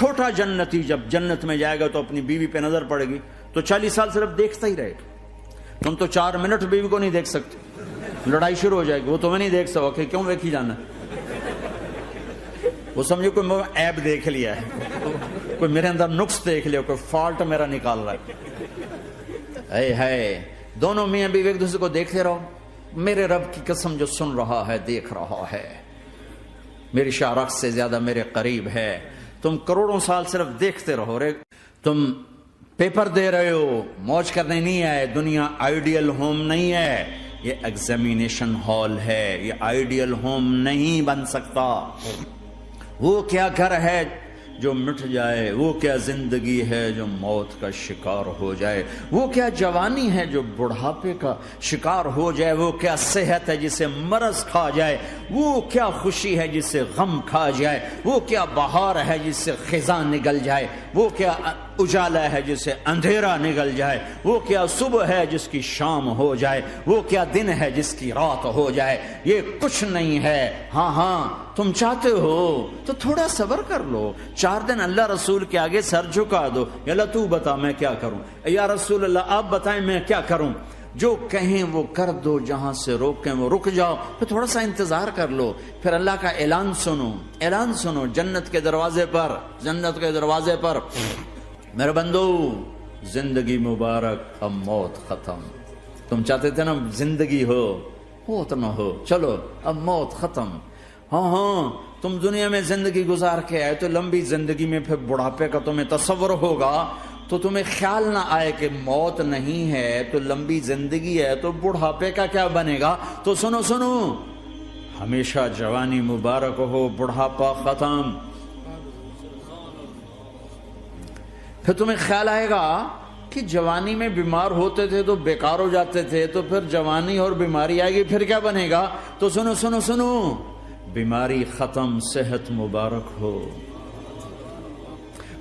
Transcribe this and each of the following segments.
چھوٹا جنتی جب جنت میں جائے گا تو اپنی بیوی پہ نظر پڑے گی تو 40 سال صرف دیکھتا ہی رہے گا. تم تو 4 منٹ بیوی کو نہیں دیکھ سکتے, لڑائی شروع ہو جائے گی. وہ تمہیں نہیں دیکھ سکو کہ کیوں دیکھی جانا, وہ سمجھو کوئی عیب دیکھ لیا ہے, کوئی میرے اندر نقص دیکھ لیا, کوئی فالٹ میرا نکال رہا ہے. ہے دونوں میاں بیوی ایک دوسرے کو دیکھتے رہو. میرے رب کی قسم جو سن رہا ہے, دیکھ رہا ہے, میری شارخ سے زیادہ میرے قریب ہے. تم کروڑوں سال صرف دیکھتے رہو. رے تم پیپر دے رہے ہو, موج کرنے نہیں آئے. دنیا آئیڈیل ہوم نہیں ہے, یہ ایگزامینیشن ہال ہے. یہ آئیڈیل ہوم نہیں بن سکتا. وہ کیا گھر ہے جو مٹ جائے, وہ کیا زندگی ہے جو موت کا شکار ہو جائے, وہ کیا جوانی ہے جو بڑھاپے کا شکار ہو جائے, وہ کیا صحت ہے جسے مرض کھا جائے, وہ کیا خوشی ہے جسے غم کھا جائے, وہ کیا بہار ہے جس سے خزاں نگل جائے, وہ کیا اجالا ہے جس سے اندھیرا نگل جائے, وہ کیا صبح ہے جس کی شام ہو جائے, وہ کیا دن ہے جس کی رات ہو جائے. یہ کچھ نہیں ہے. ہاں تم چاہتے ہو تو تھوڑا صبر کر لو. 4 دن اللہ رسول کے آگے سر جھکا دو. یا اللہ تو بتا میں کیا کروں, یا رسول اللہ آپ بتائیں میں کیا کروں. جو کہیں وہ کر دو, جہاں سے روکیں وہ رک جاؤ. پھر تھوڑا سا انتظار کر لو, پھر اللہ کا اعلان سنو. اعلان سنو جنت کے دروازے پر, جنت کے دروازے پر, میرے بندو زندگی مبارک, اب موت ختم. تم چاہتے تھے نا زندگی ہو, موت نہ ہو, چلو اب موت ختم. ہاں تم دنیا میں زندگی گزار کے آئے تو لمبی زندگی میں پھر بڑھاپے کا تمہیں تصور ہوگا تو تمہیں خیال نہ آئے کہ موت نہیں ہے تو لمبی زندگی ہے تو بڑھاپے کا کیا بنے گا. تو سنو, ہمیشہ جوانی مبارک ہو, بڑھاپا ختم. پھر تمہیں خیال آئے گا کہ جوانی میں بیمار ہوتے تھے تو بیکار ہو جاتے تھے, تو پھر جوانی اور بیماری آئے گی پھر کیا بنے گا. تو سنو, بیماری ختم, صحت مبارک ہو.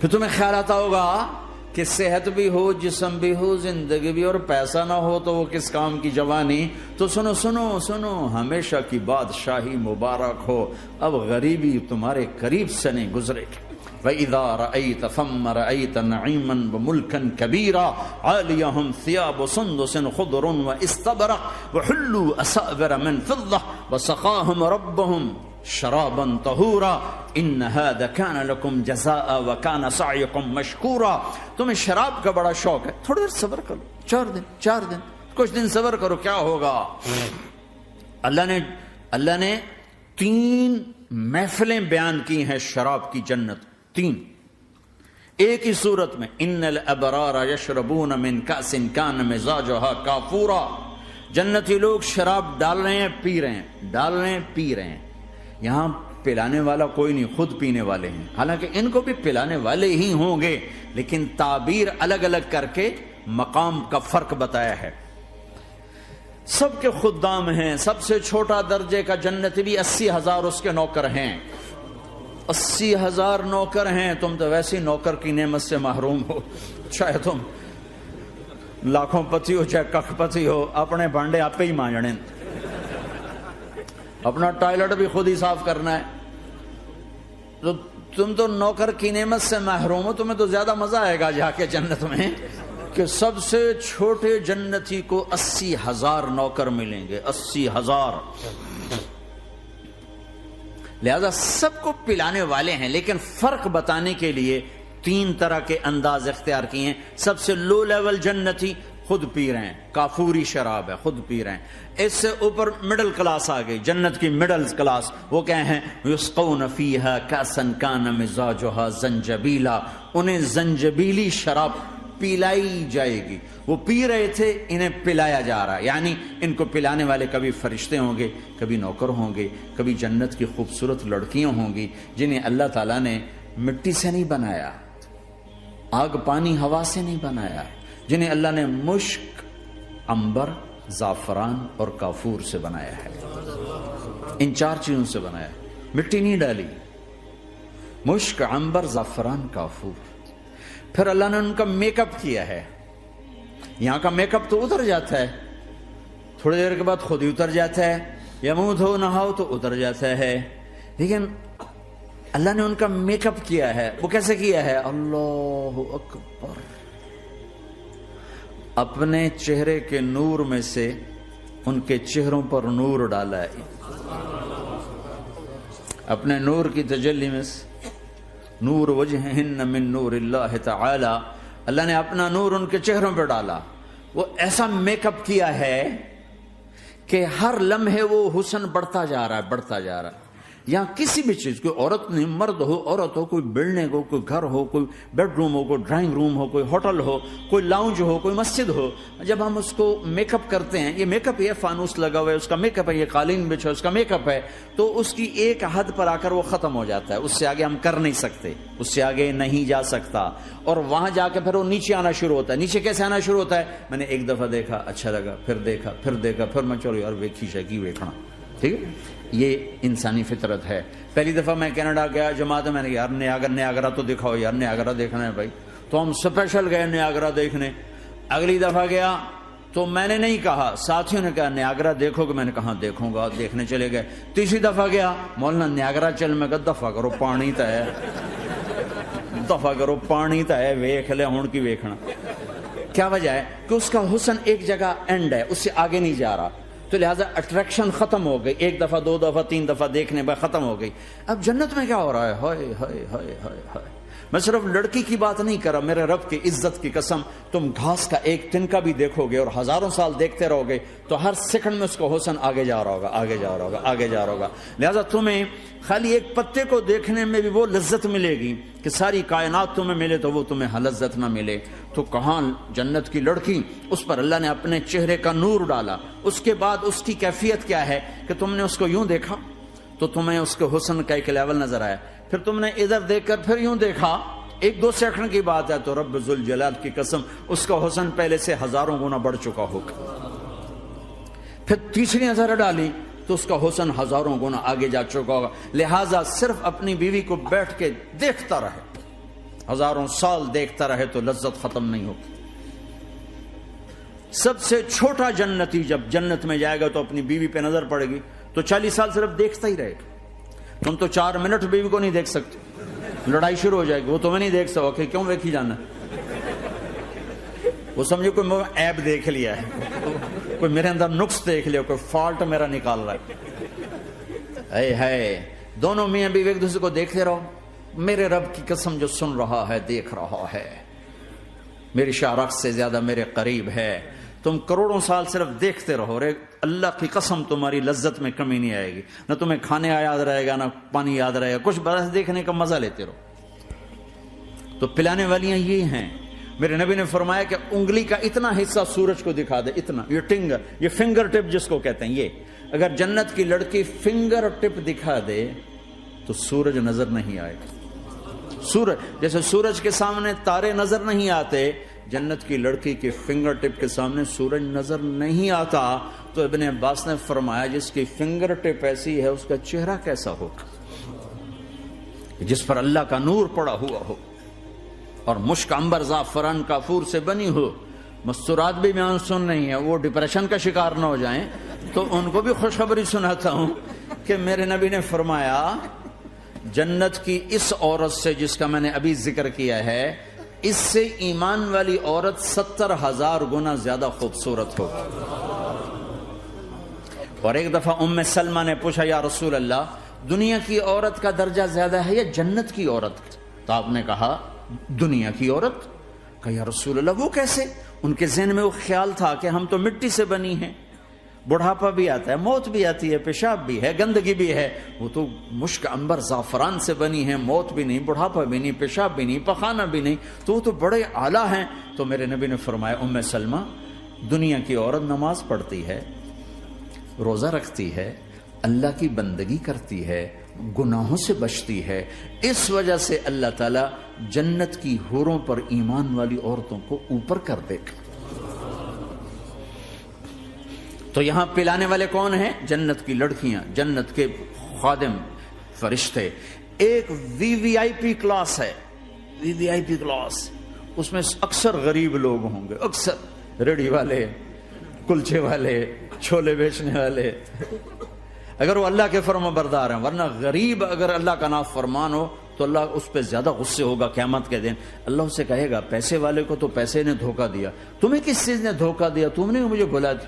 پھر تمہیں خیال آتا ہوگا کہ صحت بھی ہو, جسم بھی ہو, زندگی بھی, اور پیسہ نہ ہو تو وہ کس کام کی جوانی. تو سنو, ہمیشہ کی بادشاہی مبارک ہو. اب غریبی تمہارے قریب سے نہیں گزرے گی. وَإِذَا رَأَيْتَ ثَمَّ رَأَيْتَ نَعِيمًا وَمُلْكًا كَبِيرًا عَالِيَهُمْ ثِيَابُ سُنْدُسٍ خُضْرٌ وَإِسْتَبْرَقٍ وَحُلُّوا أَسَاوِرَ مِنْ فِضَّةٍ وَسَقَاهُمْ رَبُّهُمْ شَرَابًا طَهُورًا إِنَّ هَذَا كَانَ لَكُمْ جَزَاءً وَكَانَ سَعْيُكُمْ مَشْكُورًا. تمہیں شراب کا بڑا شوق ہے, تھوڑی دیر صبر کرو, 4 دن کچھ دن صبر کرو, کیا ہوگا. اللہ نے 3 محفلیں بیان کی ہیں شراب کی جنت. 3 ایک ہی صورت میں. ان الابرار یشربون من کأس کان مزاجها کافورا. جنتی لوگ شراب ڈال رہے ہیں, پی رہے ہیں. یہاں پلانے والا کوئی نہیں, خود پینے والے ہیں. حالانکہ ان کو بھی پلانے والے ہی ہوں گے, لیکن تعبیر الگ الگ کر کے مقام کا فرق بتایا ہے. سب کے خدام ہیں. سب سے چھوٹا درجے کا جنتی بھی 80,000 اس کے نوکر ہیں. 80,000 نوکر ہیں. تم تو ویسی نوکر کی نعمت سے محروم ہو. چاہے تم لاکھوں پتی ہو چاہے کخ پتی ہو, اپنے بانڈے آپ ہی مانجنے, اپنا ٹوائلٹ بھی خود ہی صاف کرنا ہے. تو تم تو نوکر کی نعمت سے محروم ہو. تمہیں تو زیادہ مزہ آئے گا جا کے جنت میں کہ سب سے چھوٹے جنتی کو 80,000 نوکر ملیں گے. 80,000. لہذا سب کو پلانے والے ہیں, لیکن فرق بتانے کے لیے 3 طرح کے انداز اختیار کیے ہیں. سب سے لو لیول جنتی خود پی رہے ہیں, کافوری شراب ہے, خود پی رہے ہیں. اس سے اوپر مڈل کلاس آ گئی, جنت کی مڈل کلاس. وہ کہے ہیں یسقون فیہا کأسا کان مزاجها زنجبیلا. انہیں زنجبیلی شراب پلائی جائے گی. وہ پی رہے تھے, انہیں پلایا جا رہا ہے. یعنی ان کو پلانے والے کبھی فرشتے ہوں گے, کبھی نوکر ہوں گے, کبھی جنت کی خوبصورت لڑکیاں ہوں گی جنہیں اللہ تعالیٰ نے مٹی سے نہیں بنایا, آگ پانی ہوا سے نہیں بنایا, جنہیں اللہ نے مشک, عنبر, زعفران اور کافور سے بنایا ہے. ان 4 چیزوں سے بنایا ہے, مٹی نہیں ڈالی. مشک, عنبر, زعفران, کافور. پھر اللہ نے ان کا میک اپ کیا ہے. یہاں کا میک اپ تو اتر جاتا ہے, تھوڑی دیر کے بعد خود ہی اتر جاتا ہے, یا منہ دھو نہاؤ تو اتر جاتا ہے. لیکن اللہ نے ان کا میک اپ کیا ہے. وہ کیسے کیا ہے؟ اللہ اکبر. اپنے چہرے کے نور میں سے ان کے چہروں پر نور ڈالا ہے. اپنے نور کی تجلی میں سے نور وجہہن من نور اللہ تعالی، اللہ نے اپنا نور ان کے چہروں پہ ڈالا. وہ ایسا میک اپ کیا ہے کہ ہر لمحے وہ حسن بڑھتا جا رہا ہے، بڑھتا جا رہا ہے. یہاں کسی بھی چیز، کوئی عورت نہیں، مرد ہو، عورت ہو، کوئی بلڈنگ ہو، کوئی گھر ہو، کوئی بیڈ روم ہو، کوئی ڈرائنگ روم ہو، کوئی ہوٹل ہو، کوئی لاؤنج ہو، کوئی مسجد ہو، جب ہم اس کو میک اپ کرتے ہیں، یہ میک اپ، یہ فانوس لگا ہوا ہے اس کا میک اپ ہے، یہ قالین بچھا اس کا میک اپ ہے، تو اس کی ایک حد پر آ کر وہ ختم ہو جاتا ہے. اس سے آگے ہم کر نہیں سکتے، اس سے آگے نہیں جا سکتا. اور وہاں جا کے پھر وہ نیچے آنا شروع ہوتا ہے. نیچے کیسے آنا شروع ہوتا ہے؟ میں نے ایک دفعہ دیکھا، اچھا لگا، پھر دیکھا، پھر دیکھا، پھر میں چلو یار ویکھی شکی ویکھنا. ٹھیک ہے، یہ انسانی فطرت ہے. پہلی دفعہ میں کینیڈا گیا جماعت میں نے یار نیاگرا تو دکھاؤ یار، نیاگرا دیکھنا ہے بھائی. تو ہم اسپیشل گئے نیاگرا دیکھنے. اگلی دفعہ گیا تو میں نے نہیں کہا، ساتھیوں نے کہا نیاگرا دیکھو گے؟ میں نے کہا دیکھوں گا، دیکھنے چلے گئے. تیسری دفعہ گیا، مولانا نیاگرا چل. میں کہا دفعہ کرو، پانی تا ہے، دفعہ کرو، پانی تا ہے، ویکھ لے ہون کی ویکھنا. کیا وجہ ہے؟ کہ اس کا حسن ایک جگہ اینڈ ہے، اس سے آگے نہیں جا رہا. تو لہٰذا اٹریکشن ختم ہو گئی. ایک دفعہ، دو دفعہ، تین دفعہ دیکھنے بعد ختم ہو گئی. اب جنت میں کیا ہو رہا ہے؟ ہائے ہائے ہائے ہائے ہائے. میں صرف لڑکی کی بات نہیں کر رہا، میرے رب کی عزت کی قسم، تم گھاس کا ایک تنکا بھی دیکھو گے اور ہزاروں سال دیکھتے رہو گے تو ہر سیکنڈ میں اس کو حسن آگے جا رہا ہوگا، آگے جا رہا ہوگا، آگے جا رہا ہوگا. لہٰذا تمہیں خالی ایک پتے کو دیکھنے میں بھی وہ لذت ملے گی کہ ساری کائنات تمہیں ملے تو وہ تمہیں لذت نہ ملے. تو کہاں جنت کی لڑکی، اس پر اللہ نے اپنے چہرے کا نور ڈالا. اس کے بعد اس کی کیفیت کیا ہے کہ تم نے اس کو یوں دیکھا تو تمہیں اس کے حسن کا ایک لیول نظر آیا. پھر تم نے ادھر دیکھ کر پھر یوں دیکھا، ایک دو سیکنڈ کی بات ہے تو رب ذوالجلال کی قسم اس کا حسن پہلے سے ہزاروں گنا بڑھ چکا ہوگا. پھر تیسری نظر ڈالی تو اس کا حسن ہزاروں گنا آگے جا چکا ہوگا. لہٰذا صرف اپنی بیوی کو بیٹھ کے دیکھتا رہے، ہزاروں سال دیکھتا رہے تو لذت ختم نہیں ہوگی. سب سے چھوٹا جنتی جب جنت میں جائے گا تو اپنی بیوی پہ نظر پڑے گی تو 40 سال صرف دیکھتا ہی رہے گا. تم تو 4 منٹ بیوی کو نہیں دیکھ سکتے، لڑائی شروع ہو جائے گی. وہ تمہیں نہیں دیکھ سکو کہ کیوں دیکھی جانا، وہ سمجھو کوئی عیب دیکھ لیا ہے، کوئی میرے اندر نقص دیکھ لیا، کوئی فالٹ میرا نکال رہا ہے. اے ہے دونوں میاں بیوی ایک دوسرے کو دیکھتے رہو. میرے رب کی قسم جو سن رہا ہے، دیکھ رہا ہے، میری شارخ سے زیادہ میرے قریب ہے. تم کروڑوں سال صرف دیکھتے رہو، رے اللہ کی قسم تمہاری لذت میں کمی نہیں آئے گی. نہ تمہیں کھانے یاد رہے گا، نہ پانی یاد رہے گا، کچھ برس دیکھنے کا مزہ لیتے رہو. تو پلانے والیاں یہ ہیں. میرے نبی نے فرمایا کہ انگلی کا اتنا حصہ سورج کو دکھا دے، اتنا، یہ فنگر ٹپ جس کو کہتے ہیں، یہ اگر جنت کی لڑکی فنگر ٹپ دکھا دے تو سورج نظر نہیں آئے گا. سورج جیسے سورج کے سامنے تارے نظر نہیں آتے، جنت کی لڑکی کے فنگر ٹپ کے سامنے سورج نظر نہیں آتا. تو ابن عباس نے فرمایا جس کی فنگر ٹپ ایسی ہے اس کا چہرہ کیسا ہوگا؟ جس پر اللہ کا نور پڑا ہوا ہو اور مشک عنبر زعفران کافور سے بنی ہو. مستورات بھی میں سن نہیں ہے، وہ ڈپریشن کا شکار نہ ہو جائیں تو ان کو بھی خوشخبری سناتا ہوں کہ میرے نبی نے فرمایا جنت کی اس عورت سے جس کا میں نے ابھی ذکر کیا ہے، اس سے ایمان والی عورت 70,000 گنا زیادہ خوبصورت ہو. اور ایک دفعہ ام سلمہ نے پوچھا یا رسول اللہ دنیا کی عورت کا درجہ زیادہ ہے یا جنت کی عورت؟ تو آپ نے کہا دنیا کی عورت. کہا یا رسول اللہ وہ کیسے؟ ان کے ذہن میں وہ خیال تھا کہ ہم تو مٹی سے بنی ہیں، بڑھاپا بھی آتا ہے، موت بھی آتی ہے، پیشاب بھی ہے، گندگی بھی ہے. وہ تو مشک عنبر زعفران سے بنی ہے، موت بھی نہیں، بڑھاپا بھی نہیں، پیشاب بھی نہیں، پخانہ بھی نہیں، تو وہ تو بڑے اعلیٰ ہیں. تو میرے نبی نے فرمایا ام سلمہ دنیا کی عورت نماز پڑھتی ہے، روزہ رکھتی ہے، اللہ کی بندگی کرتی ہے، گناہوں سے بچتی ہے، اس وجہ سے اللہ تعالیٰ جنت کی حوروں پر ایمان والی عورتوں کو اوپر کر دے گا. تو یہاں پلانے والے کون ہیں؟ جنت کی لڑکیاں، جنت کے خادم فرشتے. ایک وی وی آئی پی کلاس ہے، وی وی آئی پی کلاس، اس میں اکثر غریب لوگ ہوں گے، اکثر ریڑھی والے، کلچے والے، چھولے بیچنے والے. اگر وہ اللہ کے فرما بردار ہیں. ورنہ غریب اگر اللہ کا نافرمان ہو تو اللہ اس پہ زیادہ غصے ہوگا قیامت کے دن. اللہ اسے کہے گا پیسے والے کو تو پیسے نے دھوکہ دیا, تمہیں کس چیز نے دھوکہ دیا, تم نے مجھے بلا دی.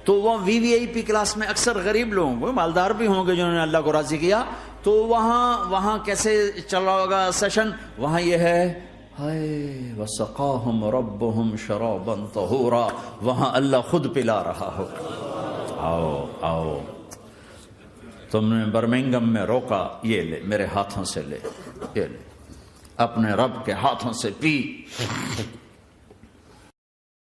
تو وہ VVIP کلاس میں اکثر غریب لوگوں کو, مالدار بھی ہوں گے جنہوں نے اللہ کو راضی کیا, تو وہاں کیسے چل رہا ہوگا سیشن, وہاں یہ ہے ہائے وسقاہم ربہم شرابا طہورا, وہاں اللہ خود پلا رہا ہو. آؤ آؤ, تم نے برمنگم میں روکا, یہ لے میرے ہاتھوں سے لے, یہ لے اپنے رب کے ہاتھوں سے پی.